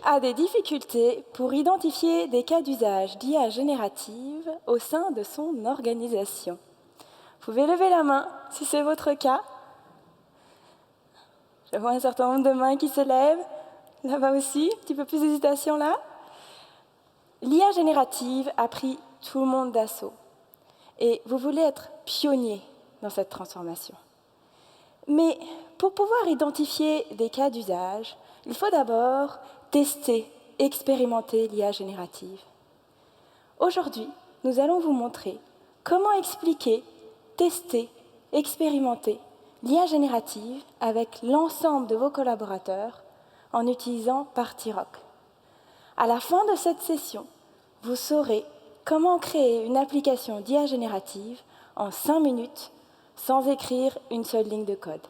a des difficultés pour identifier des cas d'usage d'IA générative au sein de son organisation? Vous pouvez lever la main si c'est votre cas. Je vois un certain nombre de mains qui se lèvent. Là-bas aussi, un petit peu plus d'hésitation là. L'IA générative a pris tout le monde d'assaut. Et vous voulez être pionnier dans cette transformation. Mais pour pouvoir identifier des cas d'usage, il faut d'abord tester, expérimenter l'IA générative. Aujourd'hui, nous allons vous montrer comment expliquer, tester, expérimenter l'IA générative avec l'ensemble de vos collaborateurs en utilisant PartyRock. À la fin de cette session, vous saurez comment créer une application d'IA générative en 5 minutes sans écrire une seule ligne de code.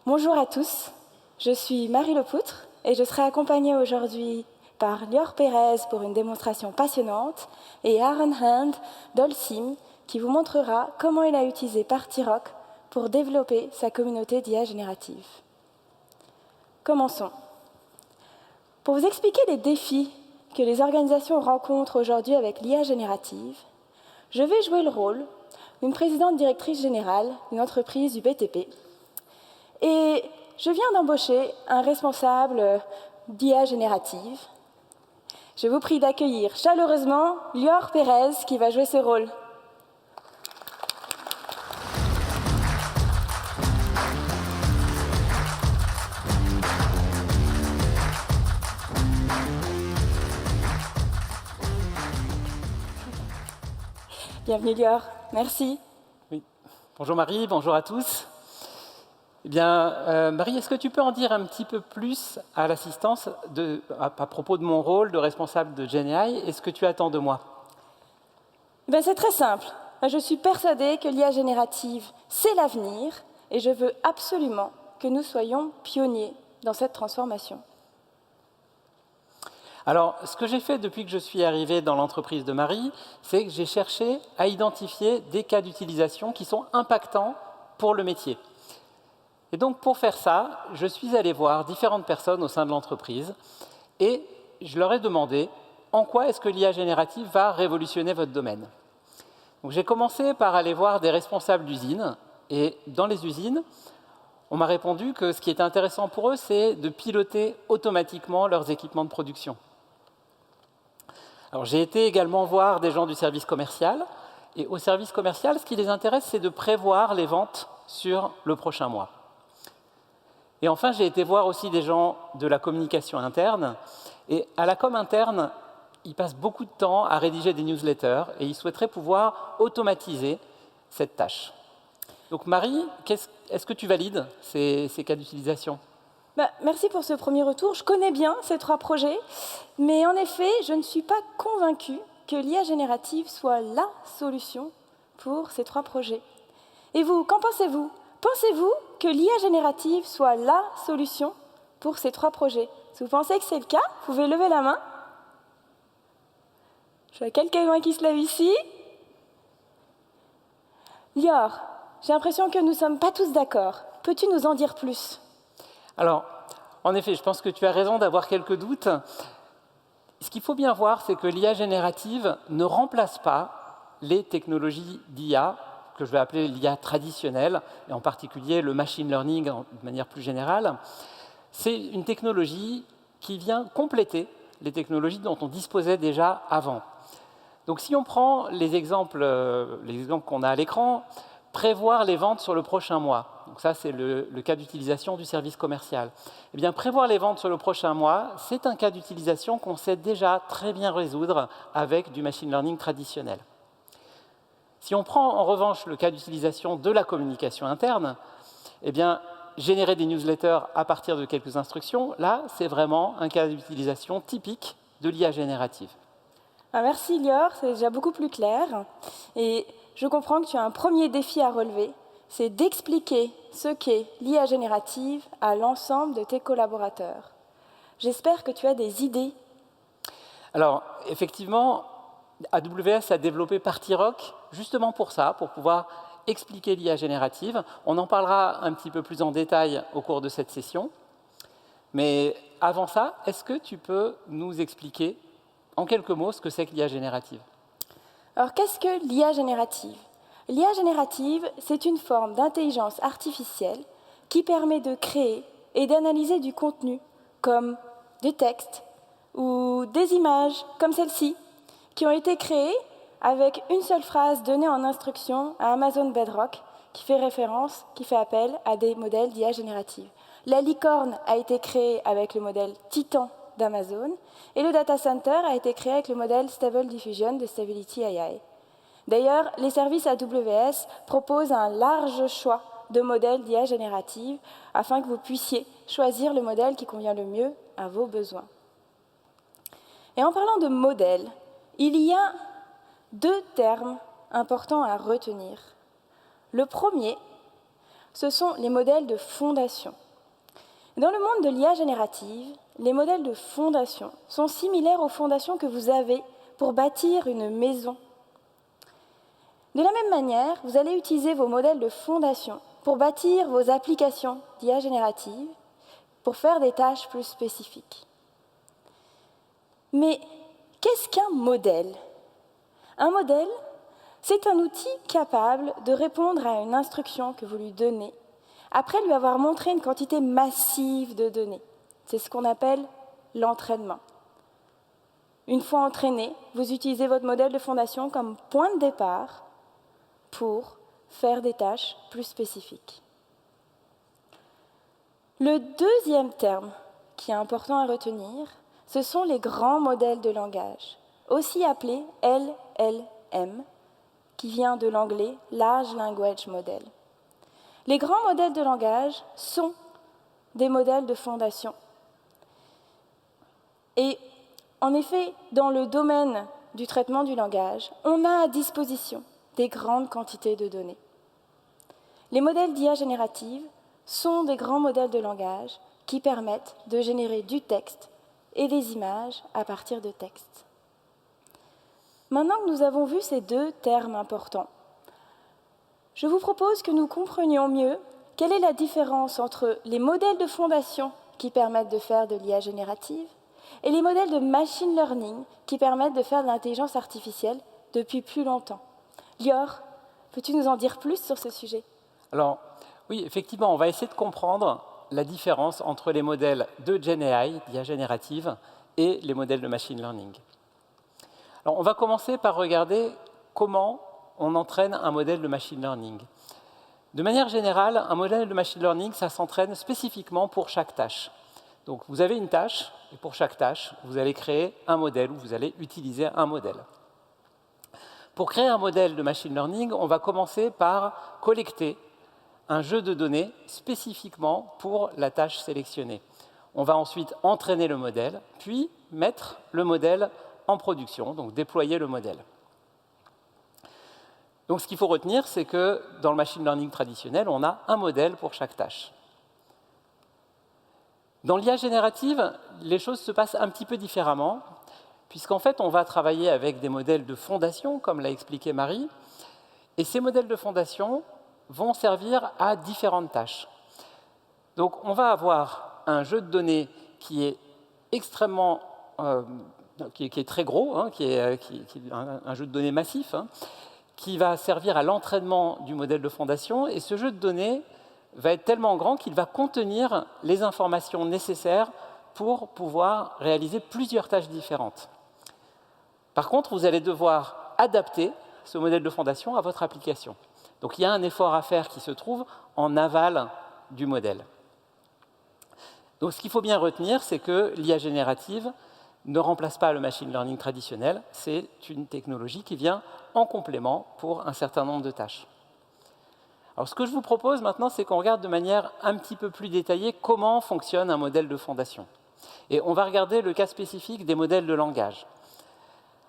Bonjour à tous, je suis Marie Lepoutre et je serai accompagnée aujourd'hui par Lior Pérez pour une démonstration passionnante et Aaron Hand d'Holcim qui vous montrera comment il a utilisé PartyRock pour développer sa communauté d'IA générative. Commençons. Pour vous expliquer les défis que les organisations rencontrent aujourd'hui avec l'IA générative, je vais jouer le rôle d'une présidente directrice générale d'une entreprise du BTP. Et je viens d'embaucher un responsable d'IA générative. Je vous prie d'accueillir chaleureusement Lior Pérez qui va jouer ce rôle. Bienvenue Lior, merci. Oui. Bonjour Marie, bonjour à tous. Eh bien, Marie, est-ce que tu peux en dire un petit peu plus à l'assistance à propos de mon rôle de responsable de GenAI et ce que tu attends de moi? C'est très simple. Je suis persuadée que l'IA générative, c'est l'avenir et je veux absolument que nous soyons pionniers dans cette transformation. Alors, ce que j'ai fait depuis que je suis arrivé dans l'entreprise de Marie, c'est que j'ai cherché à identifier des cas d'utilisation qui sont impactants pour le métier. Et donc, pour faire ça, je suis allé voir différentes personnes au sein de l'entreprise et je leur ai demandé en quoi est-ce que l'IA générative va révolutionner votre domaine. Donc, j'ai commencé par aller voir des responsables d'usines et dans les usines, on m'a répondu que ce qui était intéressant pour eux, c'est de piloter automatiquement leurs équipements de production. Alors, j'ai été également voir des gens du service commercial. Et au service commercial, ce qui les intéresse, c'est de prévoir les ventes sur le prochain mois. Et enfin, j'ai été voir aussi des gens de la communication interne. Et à la com interne, ils passent beaucoup de temps à rédiger des newsletters et ils souhaiteraient pouvoir automatiser cette tâche. Donc Marie, est-ce que tu valides ces cas d'utilisation ? Merci pour ce premier retour. Je connais bien ces 3 projets, mais en effet, je ne suis pas convaincue que l'IA générative soit la solution pour ces 3 projets. Et vous, qu'en pensez-vous ? Pensez-vous que l'IA générative soit la solution pour ces 3 projets ? Si vous pensez que c'est le cas, vous pouvez lever la main. Je vois quelques mains qui se lèvent ici. Lior, j'ai l'impression que nous ne sommes pas tous d'accord. Peux-tu nous en dire plus ? Alors, en effet, je pense que tu as raison d'avoir quelques doutes. Ce qu'il faut bien voir, c'est que l'IA générative ne remplace pas les technologies d'IA, que je vais appeler l'IA traditionnelle, et en particulier le machine learning de manière plus générale. C'est une technologie qui vient compléter les technologies dont on disposait déjà avant. Donc si on prend les exemples qu'on a à l'écran, prévoir les ventes sur le prochain mois. Donc ça, c'est le cas d'utilisation du service commercial. Eh bien, prévoir les ventes sur le prochain mois, c'est un cas d'utilisation qu'on sait déjà très bien résoudre avec du machine learning traditionnel. Si on prend en revanche le cas d'utilisation de la communication interne, eh bien, générer des newsletters à partir de quelques instructions, là, c'est vraiment un cas d'utilisation typique de l'IA générative. Merci Lior, c'est déjà beaucoup plus clair. Et je comprends que tu as un premier défi à relever, c'est d'expliquer ce qu'est l'IA générative à l'ensemble de tes collaborateurs. J'espère que tu as des idées. Alors, effectivement, AWS a développé PartyRock justement pour ça, pour pouvoir expliquer l'IA générative. On en parlera un petit peu plus en détail au cours de cette session. Mais avant ça, est-ce que tu peux nous expliquer en quelques mots ce que c'est que l'IA générative? Alors, qu'est-ce que l'IA générative? L'IA générative, c'est une forme d'intelligence artificielle qui permet de créer et d'analyser du contenu, comme des textes ou des images, comme celle-ci, qui ont été créées avec une seule phrase donnée en instruction à Amazon Bedrock, qui fait appel à des modèles d'IA générative. La licorne a été créée avec le modèle Titan d'Amazon, et le data center a été créé avec le modèle Stable Diffusion de Stability AI. D'ailleurs, les services AWS proposent un large choix de modèles d'IA générative afin que vous puissiez choisir le modèle qui convient le mieux à vos besoins. Et en parlant de modèles, il y a 2 termes importants à retenir. Le premier, ce sont les modèles de fondation. Dans le monde de l'IA générative, les modèles de fondation sont similaires aux fondations que vous avez pour bâtir une maison. De la même manière, vous allez utiliser vos modèles de fondation pour bâtir vos applications d'IA générative, pour faire des tâches plus spécifiques. Mais qu'est-ce qu'un modèle? Un modèle, c'est un outil capable de répondre à une instruction que vous lui donnez, après lui avoir montré une quantité massive de données. C'est ce qu'on appelle l'entraînement. Une fois entraîné, vous utilisez votre modèle de fondation comme point de départ pour faire des tâches plus spécifiques. Le deuxième terme qui est important à retenir, ce sont les grands modèles de langage, aussi appelés LLM, qui vient de l'anglais Large Language Model. Les grands modèles de langage sont des modèles de fondation. Et en effet, dans le domaine du traitement du langage, on a à disposition des grandes quantités de données. Les modèles d'IA générative sont des grands modèles de langage qui permettent de générer du texte et des images à partir de textes. Maintenant que nous avons vu ces 2 termes importants, je vous propose que nous comprenions mieux quelle est la différence entre les modèles de fondation qui permettent de faire de l'IA générative et les modèles de machine learning qui permettent de faire de l'intelligence artificielle depuis plus longtemps. Lior, peux-tu nous en dire plus sur ce sujet? Alors, oui, effectivement, on va essayer de comprendre la différence entre les modèles de GenAI, d'IA générative, et les modèles de machine learning. Alors, on va commencer par regarder comment on entraîne un modèle de machine learning. De manière générale, un modèle de machine learning, ça s'entraîne spécifiquement pour chaque tâche. Donc, vous avez une tâche, et pour chaque tâche, vous allez créer un modèle, ou vous allez utiliser un modèle. Pour créer un modèle de machine learning, on va commencer par collecter un jeu de données spécifiquement pour la tâche sélectionnée. On va ensuite entraîner le modèle, puis mettre le modèle en production, donc déployer le modèle. Donc ce qu'il faut retenir, c'est que dans le machine learning traditionnel, on a un modèle pour chaque tâche. Dans l'IA générative, les choses se passent un petit peu différemment, puisqu'en fait, on va travailler avec des modèles de fondation, comme l'a expliqué Marie, et ces modèles de fondation vont servir à différentes tâches. Donc, on va avoir un jeu de données qui est extrêmement, qui est très gros, hein, qui est un jeu de données massif, hein, qui va servir à l'entraînement du modèle de fondation, et ce jeu de données va être tellement grand qu'il va contenir les informations nécessaires pour pouvoir réaliser plusieurs tâches différentes. Par contre, vous allez devoir adapter ce modèle de fondation à votre application. Donc il y a un effort à faire qui se trouve en aval du modèle. Donc ce qu'il faut bien retenir, c'est que l'IA générative ne remplace pas le machine learning traditionnel, c'est une technologie qui vient en complément pour un certain nombre de tâches. Alors ce que je vous propose maintenant, c'est qu'on regarde de manière un petit peu plus détaillée comment fonctionne un modèle de fondation. Et on va regarder le cas spécifique des modèles de langage.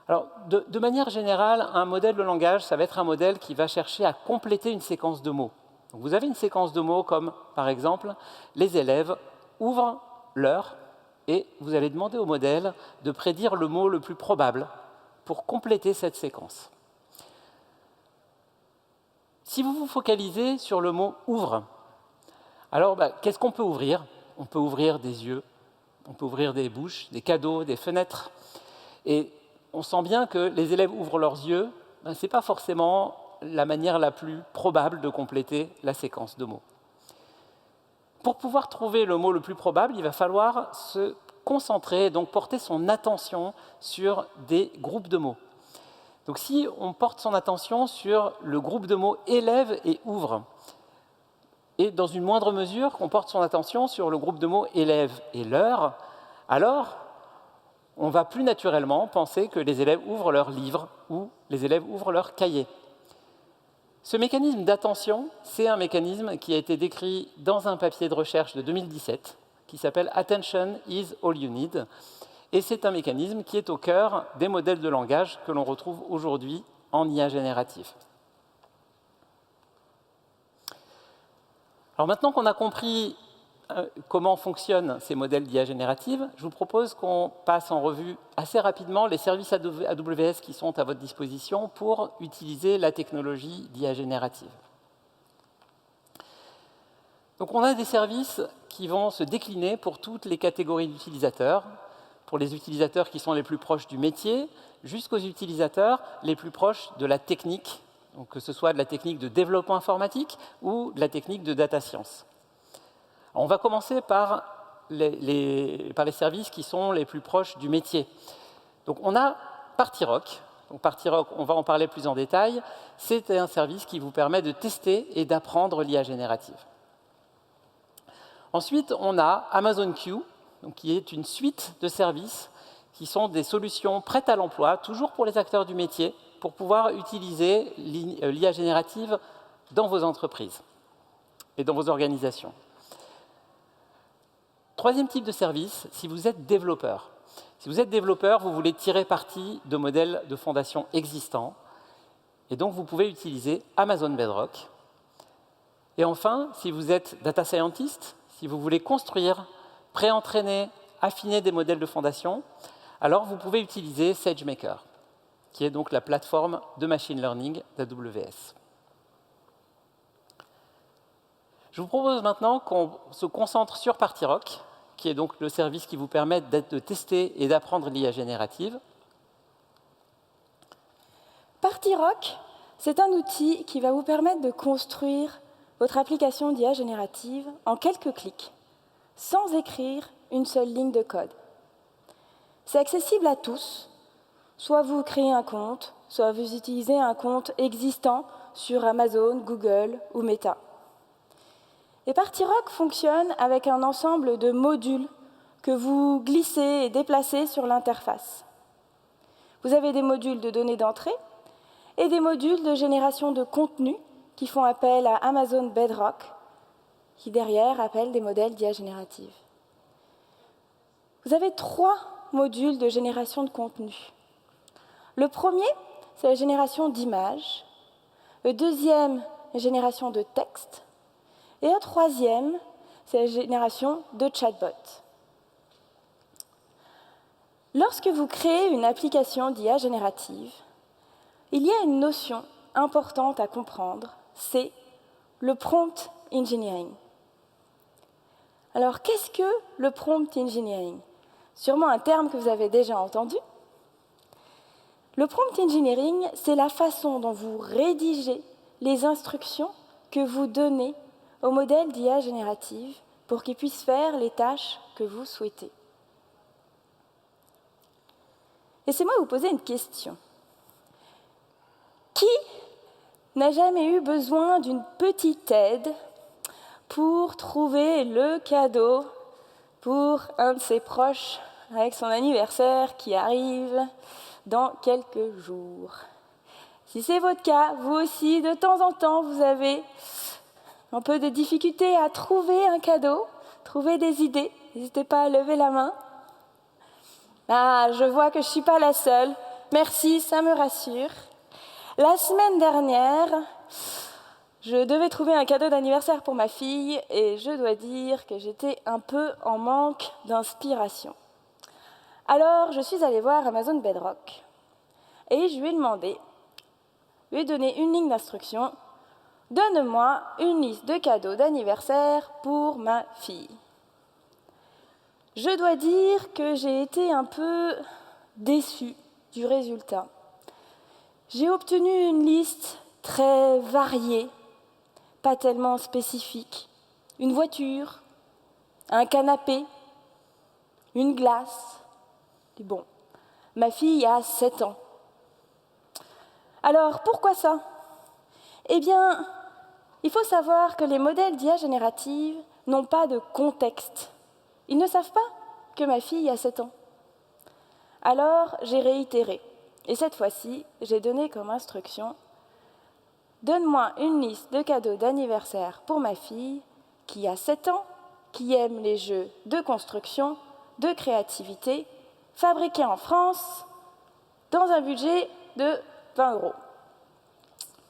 Alors, de manière générale, un modèle de langage, ça va être un modèle qui va chercher à compléter une séquence de mots. Donc, vous avez une séquence de mots comme, par exemple, les élèves ouvrent l'heure, et vous allez demander au modèle de prédire le mot le plus probable pour compléter cette séquence. Si vous vous focalisez sur le mot « ouvre », alors qu'est-ce qu'on peut ouvrir? On peut ouvrir des yeux, On peut ouvrir des bouches, des cadeaux, des fenêtres. Et on sent bien que les élèves ouvrent leurs yeux. Ce n'est pas forcément la manière la plus probable de compléter la séquence de mots. Pour pouvoir trouver le mot le plus probable, il va falloir se concentrer, donc porter son attention sur des groupes de mots. Donc si on porte son attention sur le groupe de mots élève et ouvre, et dans une moindre mesure qu'on porte son attention sur le groupe de mots élève et leur, alors on va plus naturellement penser que les élèves ouvrent leurs livres ou les élèves ouvrent leurs cahiers. Ce mécanisme d'attention, c'est un mécanisme qui a été décrit dans un papier de recherche de 2017 qui s'appelle « Attention is all you need ». Et c'est un mécanisme qui est au cœur des modèles de langage que l'on retrouve aujourd'hui en IA générative. Alors maintenant qu'on a compris comment fonctionnent ces modèles d'IA générative, je vous propose qu'on passe en revue assez rapidement les services AWS qui sont à votre disposition pour utiliser la technologie d'IA générative. Donc on a des services qui vont se décliner pour toutes les catégories d'utilisateurs, pour les utilisateurs qui sont les plus proches du métier, jusqu'aux utilisateurs les plus proches de la technique, donc que ce soit de la technique de développement informatique ou de la technique de data science. Alors on va commencer par les services qui sont les plus proches du métier. Donc on a PartyRock. Donc PartyRock, on va en parler plus en détail. C'est un service qui vous permet de tester et d'apprendre l'IA générative. Ensuite, on a Amazon Q, donc qui est une suite de services qui sont des solutions prêtes à l'emploi, toujours pour les acteurs du métier, pour pouvoir utiliser l'IA générative dans vos entreprises et dans vos organisations. Troisième type de service, si vous êtes développeur. Si vous êtes développeur, vous voulez tirer parti de modèles de fondation existants, et donc vous pouvez utiliser Amazon Bedrock. Et enfin, si vous êtes data scientist, si vous voulez construire, pré-entraîner, affiner des modèles de fondation, alors vous pouvez utiliser SageMaker, qui est donc la plateforme de machine learning d'AWS. Je vous propose maintenant qu'on se concentre sur PartyRock, qui est donc le service qui vous permet de tester et d'apprendre l'IA générative. PartyRock, c'est un outil qui va vous permettre de construire votre application d'IA générative en quelques clics, sans écrire une seule ligne de code. C'est accessible à tous, soit vous créez un compte, soit vous utilisez un compte existant sur Amazon, Google ou Meta. Et PartyRock fonctionne avec un ensemble de modules que vous glissez et déplacez sur l'interface. Vous avez des modules de données d'entrée et des modules de génération de contenu qui font appel à Amazon Bedrock, qui derrière appelle des modèles d'IA générative. Vous avez 3 modules de génération de contenu. Le premier, c'est la génération d'images. Le deuxième, la génération de texte. Et le troisième, c'est la génération de chatbots. Lorsque vous créez une application d'IA générative, il y a une notion importante à comprendre, c'est le prompt engineering. Alors, qu'est-ce que le prompt engineering? Sûrement un terme que vous avez déjà entendu. Le prompt engineering, c'est la façon dont vous rédigez les instructions que vous donnez au modèle d'IA générative pour qu'il puisse faire les tâches que vous souhaitez. Laissez-moi vous poser une question. Qui n'a jamais eu besoin d'une petite aide pour trouver le cadeau pour un de ses proches avec son anniversaire qui arrive dans quelques jours? Si c'est votre cas, vous aussi, de temps en temps, vous avez un peu de difficulté à trouver un cadeau, trouver des idées. N'hésitez pas à lever la main. Ah, je vois que je ne suis pas la seule. Merci, ça me rassure. La semaine dernière, je devais trouver un cadeau d'anniversaire pour ma fille et je dois dire que j'étais un peu en manque d'inspiration. Alors, je suis allée voir Amazon Bedrock et je lui ai demandé, je lui ai donné une ligne d'instruction. Donne-moi une liste de cadeaux d'anniversaire pour ma fille. Je dois dire que j'ai été un peu déçue du résultat. J'ai obtenu une liste très variée, pas tellement spécifique. Une voiture, un canapé, une glace. Et bon, ma fille a 7 ans. Alors, pourquoi ça? Eh bien, il faut savoir que les modèles d'IA générative n'ont pas de contexte. Ils ne savent pas que ma fille a 7 ans. Alors, j'ai réitéré. Et cette fois-ci, j'ai donné comme instruction « Donne-moi une liste de cadeaux d'anniversaire pour ma fille qui a 7 ans, qui aime les jeux de construction, de créativité, fabriqués en France, dans un budget de 20 €.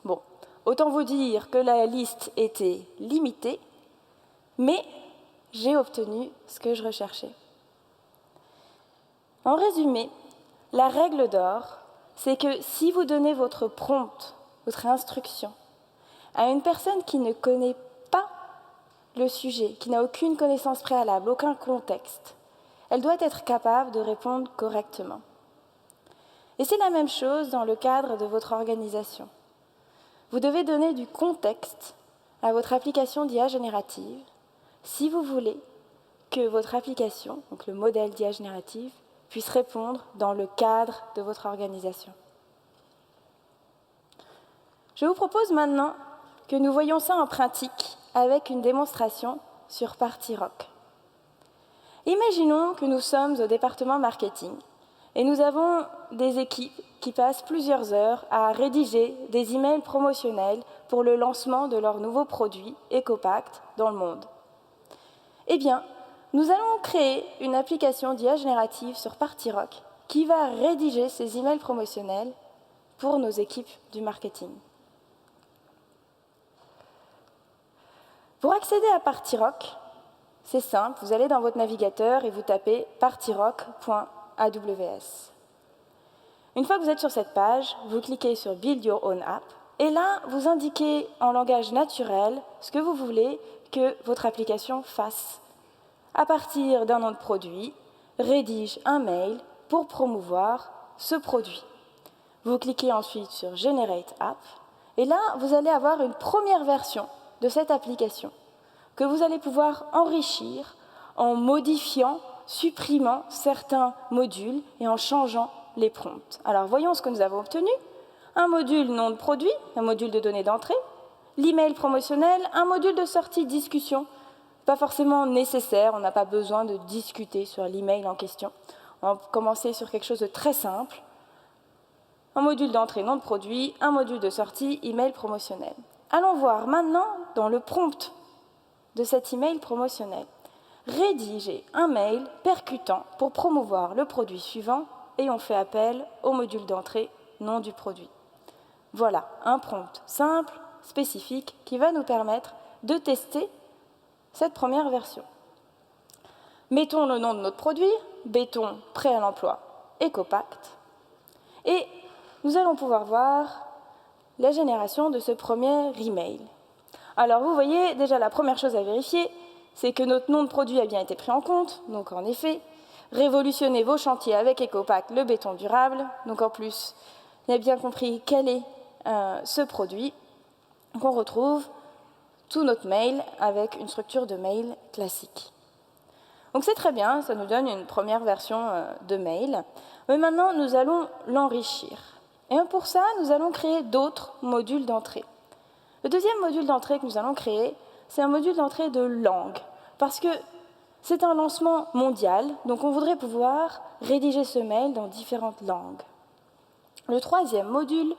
Bon, autant vous dire que la liste était limitée, mais j'ai obtenu ce que je recherchais. En résumé, la règle d'or, c'est que si vous donnez votre prompt, votre instruction, à une personne qui ne connaît pas le sujet, qui n'a aucune connaissance préalable, aucun contexte, elle doit être capable de répondre correctement. Et c'est la même chose dans le cadre de votre organisation. Vous devez donner du contexte à votre application d'IA générative si vous voulez que votre application, donc le modèle d'IA générative, puisse répondre dans le cadre de votre organisation. Je vous propose maintenant que nous voyions ça en pratique avec une démonstration sur PartyRock. Imaginons que nous sommes au département marketing et nous avons des équipes qui passent plusieurs heures à rédiger des emails promotionnels pour le lancement de leurs nouveaux produits EcoPact dans le monde. Eh bien, nous allons créer une application d'IA générative sur PartyRock qui va rédiger ces emails promotionnels pour nos équipes du marketing. Pour accéder à PartyRock, c'est simple, vous allez dans votre navigateur et vous tapez partyrock.aws. Une fois que vous êtes sur cette page, vous cliquez sur Build Your Own App et là, vous indiquez en langage naturel ce que vous voulez que votre application fasse. À partir d'un nom de produit, rédige un mail pour promouvoir ce produit. Vous cliquez ensuite sur Generate App et là, vous allez avoir une première version de cette application que vous allez pouvoir enrichir en modifiant, supprimant certains modules et en changeant les prompts. Alors, voyons ce que nous avons obtenu. Un module nom de produit, un module de données d'entrée, l'email promotionnel, un module de sortie discussion. Pas forcément nécessaire, on n'a pas besoin de discuter sur l'email en question. On va commencer sur quelque chose de très simple. Un module d'entrée nom de produit, un module de sortie email promotionnel. Allons voir maintenant dans le prompt de cet email promotionnel. Rédiger un mail percutant pour promouvoir le produit suivant et on fait appel au module d'entrée nom du produit. Voilà, un prompt simple, spécifique, qui va nous permettre de tester cette première version. Mettons le nom de notre produit, béton prêt à l'emploi EcoPact, et nous allons pouvoir voir la génération de ce premier email. Alors vous voyez, déjà la première chose à vérifier, c'est que notre nom de produit a bien été pris en compte, donc en effet, révolutionnez vos chantiers avec EcoPact, le béton durable, donc en plus, on a bien compris quel est ce produit, qu'on retrouve tout notre mail avec une structure de mail classique. Donc c'est très bien, ça nous donne une première version de mail, mais maintenant nous allons l'enrichir. Et pour ça, nous allons créer d'autres modules d'entrée. Le deuxième module d'entrée que nous allons créer, c'est un module d'entrée de langue, parce que c'est un lancement mondial, donc on voudrait pouvoir rédiger ce mail dans différentes langues. Le troisième module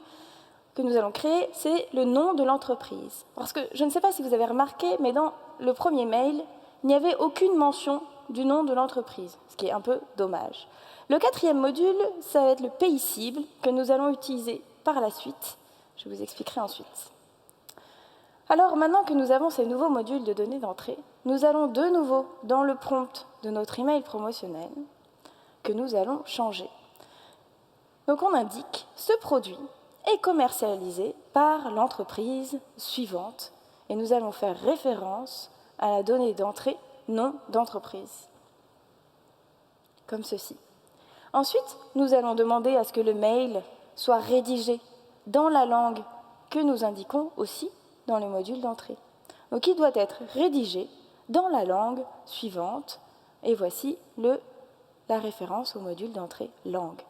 que nous allons créer, c'est le nom de l'entreprise. Parce que je ne sais pas si vous avez remarqué, mais dans le premier mail, il n'y avait aucune mention du nom de l'entreprise, ce qui est un peu dommage. Le quatrième module, ça va être le pays cible que nous allons utiliser par la suite. Je vous expliquerai ensuite. Alors maintenant que nous avons ces nouveaux modules de données d'entrée, nous allons de nouveau dans le prompt de notre email promotionnel que nous allons changer. Donc on indique « Ce produit est commercialisé par l'entreprise suivante » et nous allons faire référence à la donnée d'entrée nom d'entreprise. comme ceci. Ensuite, nous allons demander à ce que le mail soit rédigé dans la langue que nous indiquons aussi dans le module d'entrée. Donc il doit être rédigé dans la langue suivante, et voici la référence au module d'entrée langue.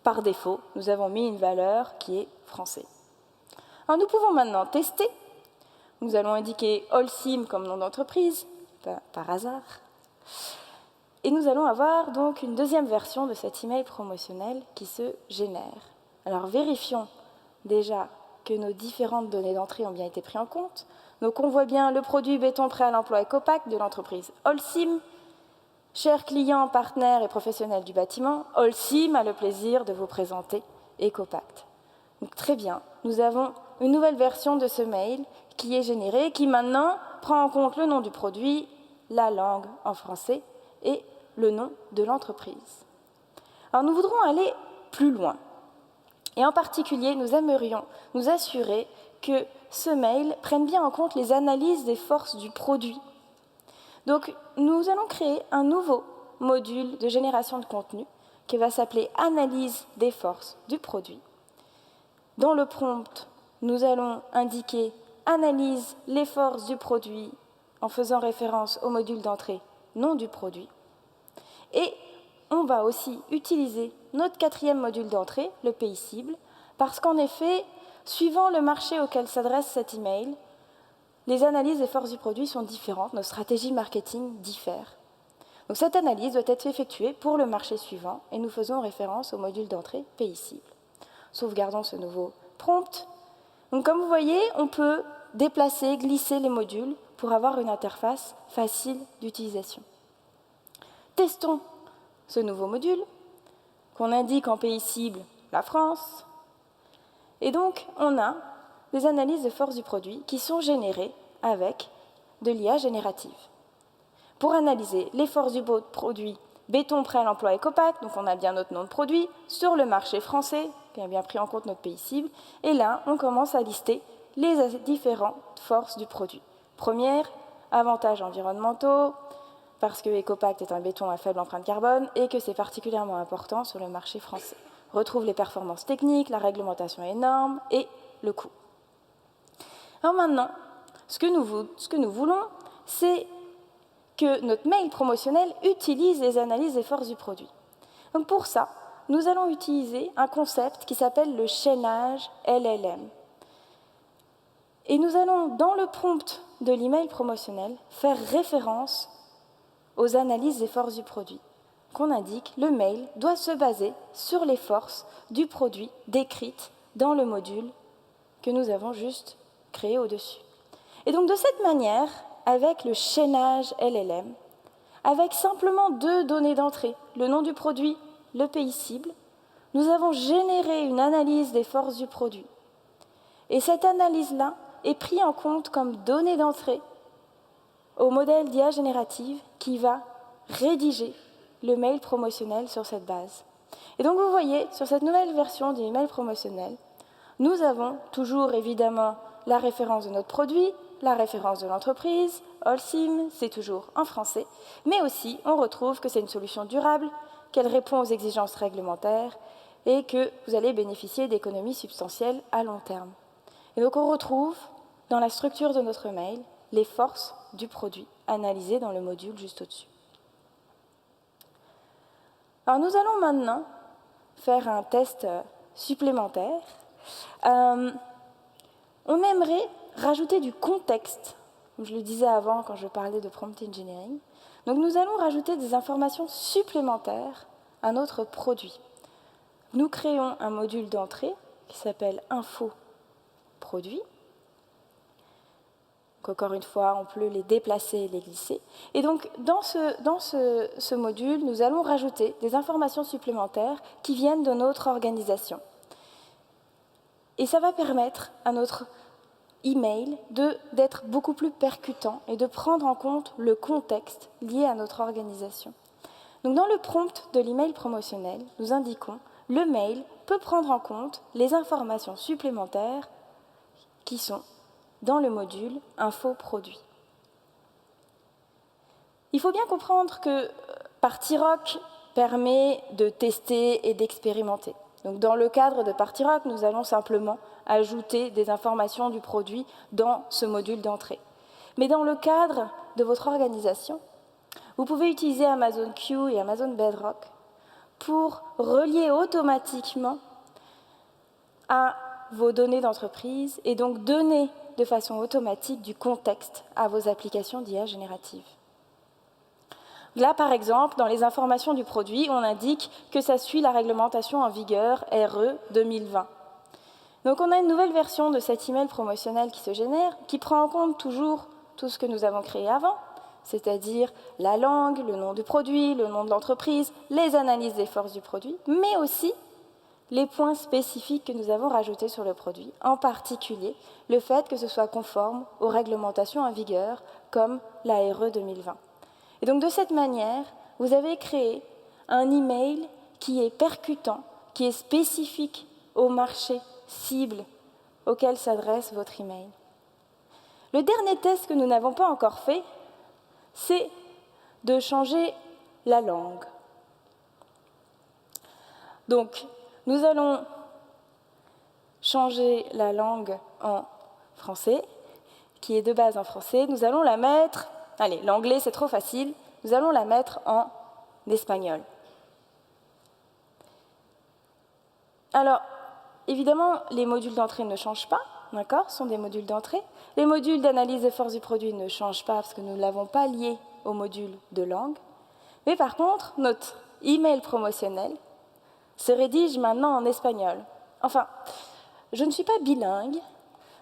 Par défaut, nous avons mis une valeur qui est français. Alors nous pouvons maintenant tester. Nous allons indiquer Holcim comme nom d'entreprise, par hasard. Et nous allons avoir donc une deuxième version de cet email promotionnel qui se génère. Alors vérifions déjà que nos différentes données d'entrée ont bien été prises en compte. Donc on voit bien le produit béton prêt à l'emploi EcoPact de l'entreprise Holcim. Chers clients, partenaires et professionnels du bâtiment, Holcim a le plaisir de vous présenter EcoPact. Donc très bien, nous avons une nouvelle version de ce mail qui est générée, qui maintenant prend en compte le nom du produit, la langue en français et le nom de l'entreprise. Alors nous voudrons aller plus loin. Et en particulier, nous aimerions nous assurer que ce mail prenne bien en compte les analyses des forces du produit. Donc, nous allons créer un nouveau module de génération de contenu qui va s'appeler « Analyse des forces du produit ». Dans le prompt, nous allons indiquer « Analyse les forces du produit » en faisant référence au module d'entrée « Nom du produit ». Et on va aussi utiliser notre quatrième module d'entrée, le pays cible, parce qu'en effet, suivant le marché auquel s'adresse cet email, les analyses des forces du produit sont différentes, nos stratégies marketing diffèrent. Donc cette analyse doit être effectuée pour le marché suivant et nous faisons référence au module d'entrée pays cible. Sauvegardons ce nouveau prompt. Donc comme vous voyez, on peut déplacer, glisser les modules pour avoir une interface facile d'utilisation. Testons ce nouveau module qu'on indique en pays cible la France. Et donc on a des analyses de force du produit qui sont générées avec de l'IA générative. Pour analyser les forces du produit béton prêt à l'emploi EcoPact, donc on a bien notre nom de produit, sur le marché français, qui a bien pris en compte notre pays cible, et là, on commence à lister les différentes forces du produit. Première, avantages environnementaux, parce que EcoPact est un béton à faible empreinte carbone et que c'est particulièrement important sur le marché français. Retrouve les performances techniques, la réglementation est énorme et le coût. Alors maintenant, ce que nous voulons, c'est que notre mail promotionnel utilise les analyses des forces du produit. Donc pour ça, nous allons utiliser un concept qui s'appelle le chaînage LLM. Et nous allons, dans le prompt de l'email promotionnel, faire référence aux analyses des forces du produit. Qu'on indique, le mail doit se baser sur les forces du produit décrites dans le module que nous avons juste créé au-dessus. Et donc de cette manière, avec le chaînage LLM, avec simplement 2 données d'entrée, le nom du produit, le pays cible, nous avons généré une analyse des forces du produit. Et cette analyse-là est prise en compte comme donnée d'entrée au modèle d'IA générative qui va rédiger le mail promotionnel sur cette base. Et donc vous voyez, sur cette nouvelle version du email promotionnel, nous avons toujours évidemment la référence de notre produit, la référence de l'entreprise, Holcim, c'est toujours en français, mais aussi on retrouve que c'est une solution durable, qu'elle répond aux exigences réglementaires et que vous allez bénéficier d'économies substantielles à long terme. Et donc on retrouve dans la structure de notre mail les forces du produit analysées dans le module juste au-dessus. Alors nous allons maintenant faire un test supplémentaire. On aimerait rajouter du contexte, comme je le disais avant quand je parlais de prompt engineering. Donc nous allons rajouter des informations supplémentaires à notre produit. Nous créons un module d'entrée qui s'appelle Info Produit. Donc encore une fois, on peut les déplacer et les glisser. Et donc dans ce module, nous allons rajouter des informations supplémentaires qui viennent de notre organisation. Et ça va permettre à notre email d'être beaucoup plus percutant et de prendre en compte le contexte lié à notre organisation. Donc dans le prompt de l'email promotionnel, nous indiquons « Le mail peut prendre en compte les informations supplémentaires qui sont dans le module Info Produit ». Il faut bien comprendre que par T-Rock, permet de tester et d'expérimenter. Donc, dans le cadre de PartyRock, nous allons simplement ajouter des informations du produit dans ce module d'entrée. Mais dans le cadre de votre organisation, vous pouvez utiliser Amazon Q et Amazon Bedrock pour relier automatiquement à vos données d'entreprise et donc donner de façon automatique du contexte à vos applications d'IA générative. Là, par exemple, dans les informations du produit, on indique que ça suit la réglementation en vigueur RE 2020. Donc on a une nouvelle version de cet email promotionnel qui se génère, qui prend en compte toujours tout ce que nous avons créé avant, c'est-à-dire la langue, le nom du produit, le nom de l'entreprise, les analyses des forces du produit, mais aussi les points spécifiques que nous avons rajoutés sur le produit, en particulier le fait que ce soit conforme aux réglementations en vigueur, comme la RE 2020. Et donc de cette manière, vous avez créé un email qui est percutant, qui est spécifique au marché cible auquel s'adresse votre email. Le dernier test que nous n'avons pas encore fait, c'est de changer la langue. Donc, nous allons changer la langue en français, qui est de base en français. Nous allons la mettre, allez, l'anglais c'est trop facile, nous allons la mettre en espagnol. Alors, évidemment, les modules d'entrée ne changent pas, d'accord, ce sont des modules d'entrée. Les modules d'analyse des forces du produit ne changent pas parce que nous ne l'avons pas lié au module de langue. Mais par contre, notre email promotionnel se rédige maintenant en espagnol. Enfin, je ne suis pas bilingue,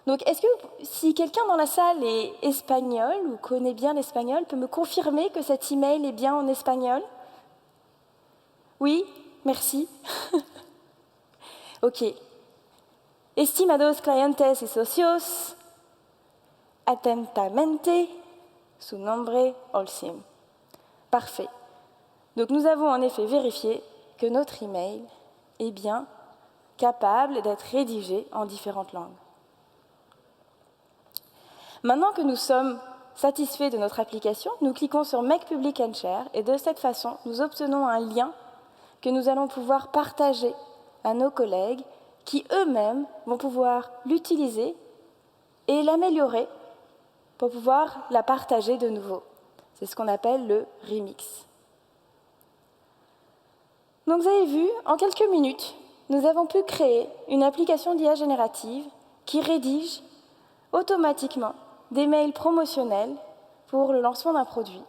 donc est-ce que si quelqu'un dans la salle est espagnol ou connaît bien l'espagnol, peut me confirmer que cet email est bien en espagnol? Oui, merci. Ok. Estimados clientes y socios, atentamente, su nombre Holcim. Parfait. Donc nous avons en effet vérifié que notre email est bien capable d'être rédigé en différentes langues. Maintenant que nous sommes satisfaits de notre application, nous cliquons sur Make Public and Share et de cette façon, nous obtenons un lien que nous allons pouvoir partager à nos collègues qui eux-mêmes vont pouvoir l'utiliser et l'améliorer pour pouvoir la partager de nouveau. C'est ce qu'on appelle le remix. Donc vous avez vu, en quelques minutes, nous avons pu créer une application d'IA générative qui rédige automatiquement des mails promotionnels pour le lancement d'un produit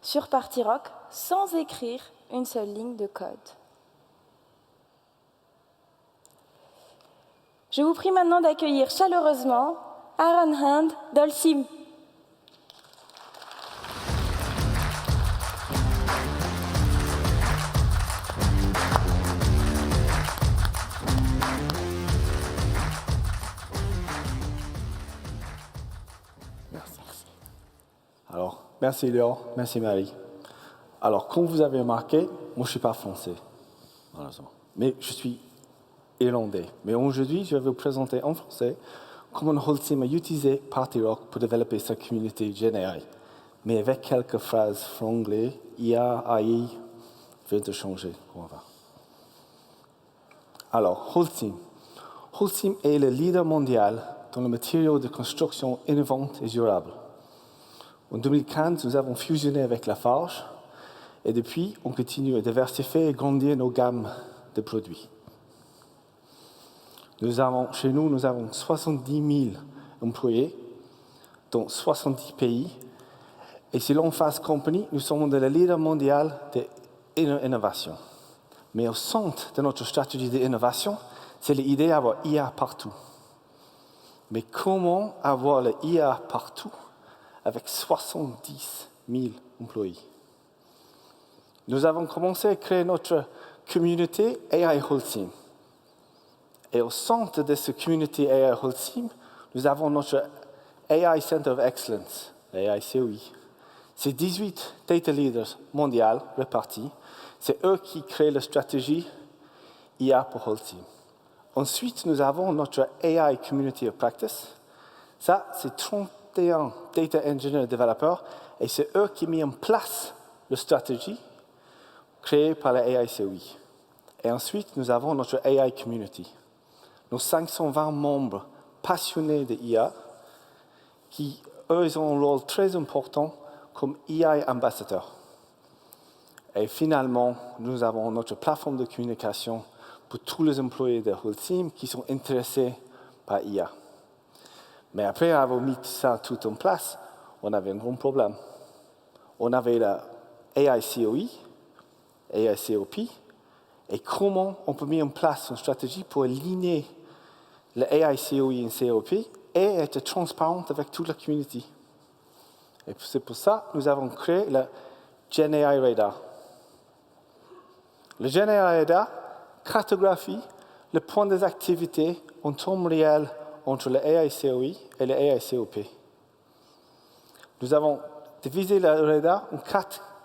sur PartyRock sans écrire une seule ligne de code. Je vous prie maintenant d'accueillir chaleureusement Aaron Hand d'Holcim. Alors, merci Léon, merci Marie. Alors, comme vous avez remarqué, moi je ne suis pas français, malheureusement, mais je suis irlandais. Mais aujourd'hui, je vais vous présenter en français comment Holcim a utilisé PartyRock pour développer sa communauté GenAI, mais avec quelques phrases franglais, IA, AI, vient de changer. Alors, Holcim. Holcim est le leader mondial dans le matériau de construction innovante et durable. En 2015, nous avons fusionné avec Lafarge et depuis, on continue à diversifier et grandir nos gammes de produits. Chez nous, nous avons 70 000 employés dans 70 pays et selon Fast Company, nous sommes le leader mondial de l'innovation. Mais au centre de notre stratégie d'innovation, c'est l'idée d'avoir IA partout. Mais comment avoir l'IA partout avec 70 000 employés? Nous avons commencé à créer notre communauté AI Holcim. Et au centre de cette communauté AI Holcim, nous avons notre AI Center of Excellence, AI COE. C'est 18 data leaders mondiaux répartis. C'est eux qui créent la stratégie IA pour Holcim. Ensuite, nous avons notre AI Community of Practice. Ça, c'est 31 data engineers développeurs et c'est eux qui ont mis en place la stratégie créé par la AICOE. Et ensuite, nous avons notre AI Community. Nos 520 membres passionnés de IA qui, eux, ils ont un rôle très important comme AI ambassadeurs. Et finalement, nous avons notre plateforme de communication pour tous les employés de Whole Team qui sont intéressés par IA. Mais après avoir mis ça tout en place, on avait un grand problème. On avait la AICOE, AICOP, et comment on peut mettre en place une stratégie pour aligner le AICOE et le COP et être transparent avec toute la communauté. Et c'est pour ça que nous avons créé le GenAI Radar. Le GenAI Radar cartographie le point des activités en temps réel entre le AICOE et le AICOP. Nous avons divisé le radar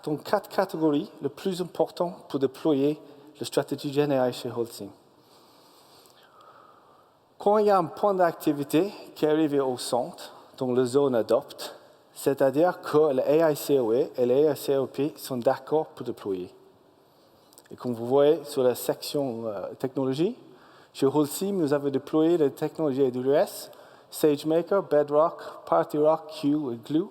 dans quatre catégories les plus importantes pour déployer la stratégie GenAI chez Whole Team. Quand il y a un point d'activité qui est arrivé au centre, dans la zone adopte, c'est-à-dire que le AICOE et le AICOP sont d'accord pour déployer. Et comme vous voyez sur la section technologie, chez Whole Team, nous avons déployé les technologies AWS, SageMaker, Bedrock, PartyRock, Q et Glue.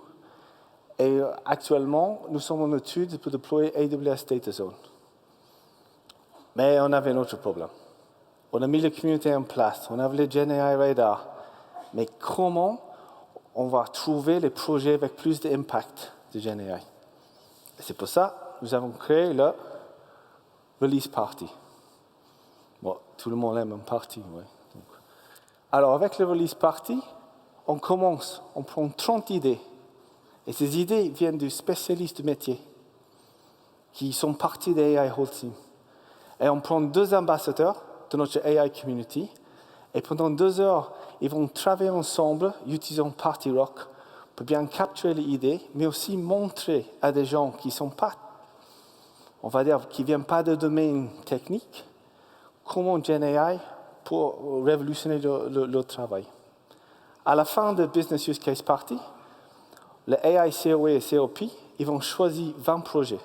Et actuellement, nous sommes en étude pour déployer AWS Data Zone. Mais on avait un autre problème. On a mis la communauté en place, on avait le GenAI Radar. Mais comment on va trouver les projets avec plus d'impact de GenAI? Et c'est pour ça que nous avons créé le Release Party. Bon, tout le monde aime un party, ouais. Alors, avec le Release Party, on commence, on prend 30 idées. Et ces idées viennent de spécialistes de métier qui sont partis de AI Whole Team. Et on prend 2 ambassadeurs de notre AI Community. Et pendant 2 heures, ils vont travailler ensemble, utilisant PartyRock, pour bien capturer les idées, mais aussi montrer à des gens qui ne sont pas, on va dire, qui ne viennent pas de domaine technique, comment GenAI pour révolutionner le travail. À la fin de Business Use Case Party, le AICOE et COP, ils vont choisir 20 projets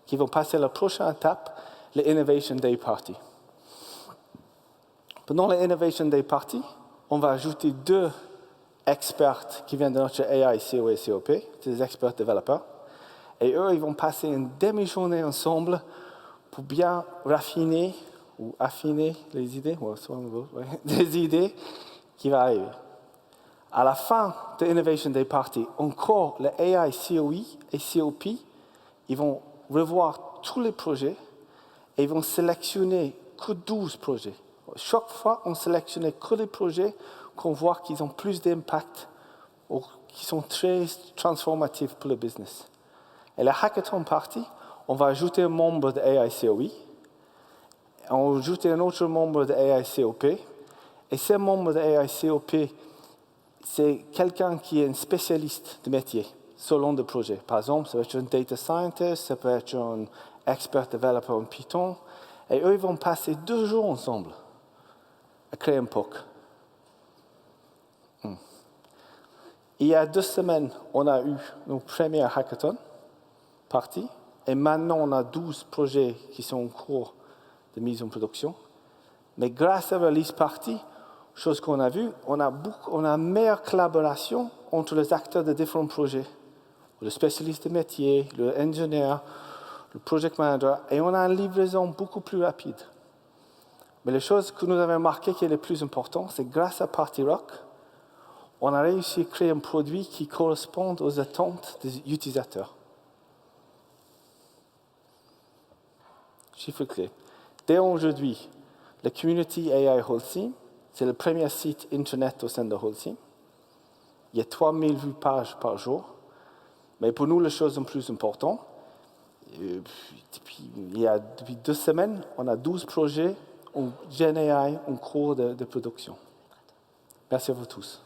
qui vont passer à la prochaine étape, le Innovation Day Party. Pendant le Innovation Day Party, on va ajouter 2 experts qui viennent de notre AICOE et COP, des experts développeurs. Et eux, ils vont passer une demi-journée ensemble pour bien raffiner ou affiner les idées, des idées qui vont arriver. À la fin de l'Innovation Day Party, encore le AICOE et COP, ils vont revoir tous les projets et ils vont sélectionner que 12 projets. Chaque fois, on sélectionne que les projets qu'on voit qu'ils ont plus d'impact ou qui sont très transformatifs pour le business. Et la Hackathon Party, on va ajouter un membre de AICOE, on va ajouter un autre membre de AICOP, et ce membre de AICOP, c'est quelqu'un qui est un spécialiste de métier, selon le projet. Par exemple, ça peut être un data scientist, ça peut être un expert développeur en Python, et eux, ils vont passer 2 jours ensemble à créer un POC. Il y a 2 semaines, on a eu nos premières hackathons parties, et maintenant on a 12 projets qui sont en cours de mise en production. Mais grâce à la Release Party, chose qu'on a vue, on a une meilleure collaboration entre les acteurs de différents projets. Le spécialiste de métier, le ingénieur, le project manager, et on a une livraison beaucoup plus rapide. Mais les choses que nous avons remarquées qui est le plus important, c'est grâce à PartyRock, on a réussi à créer un produit qui correspond aux attentes des utilisateurs. Chiffre clé. Dès aujourd'hui, la community AI Whole Team, c'est le premier site Internet au sein de Whole Team. Il y a 3000 vues pages par jour. Mais pour nous, la chose la plus importante, depuis 2 semaines, on a 12 projets en GenAI en cours de production. Merci à vous tous.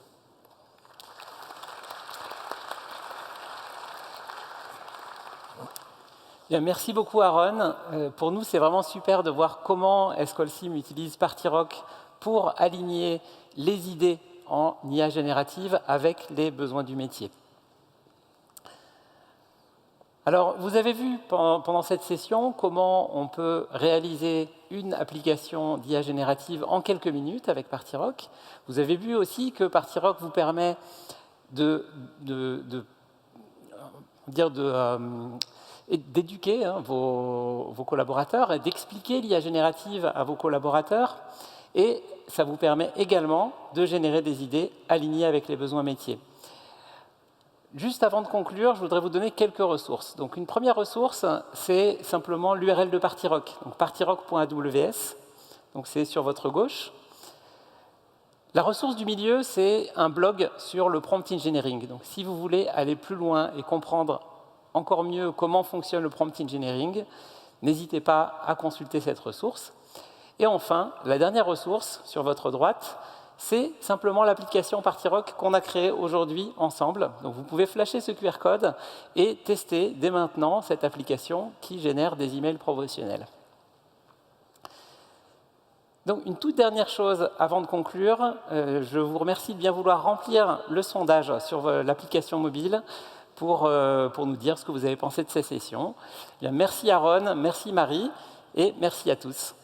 Bien, merci beaucoup Aaron. Pour nous, c'est vraiment super de voir comment Whole utilise PartyRock pour aligner les idées en IA générative avec les besoins du métier. Alors, vous avez vu pendant cette session comment on peut réaliser une application d'IA générative en quelques minutes avec PartyRock. Vous avez vu aussi que PartyRock vous permet d'éduquer vos collaborateurs et d'expliquer l'IA générative à vos collaborateurs. Et ça vous permet également de générer des idées alignées avec les besoins métiers. Juste avant de conclure, je voudrais vous donner quelques ressources. Donc, une première ressource, c'est simplement l'URL de PartyRock, donc partyrock.aws, donc c'est sur votre gauche. La ressource du milieu, c'est un blog sur le prompt engineering. Donc, si vous voulez aller plus loin et comprendre encore mieux comment fonctionne le prompt engineering, n'hésitez pas à consulter cette ressource. Et enfin, la dernière ressource, sur votre droite, c'est simplement l'application PartyRock qu'on a créée aujourd'hui ensemble. Donc vous pouvez flasher ce QR code et tester dès maintenant cette application qui génère des emails promotionnels. Donc une toute dernière chose avant de conclure, je vous remercie de bien vouloir remplir le sondage sur l'application mobile pour nous dire ce que vous avez pensé de ces sessions. Bien, merci Aaron, merci Marie et merci à tous.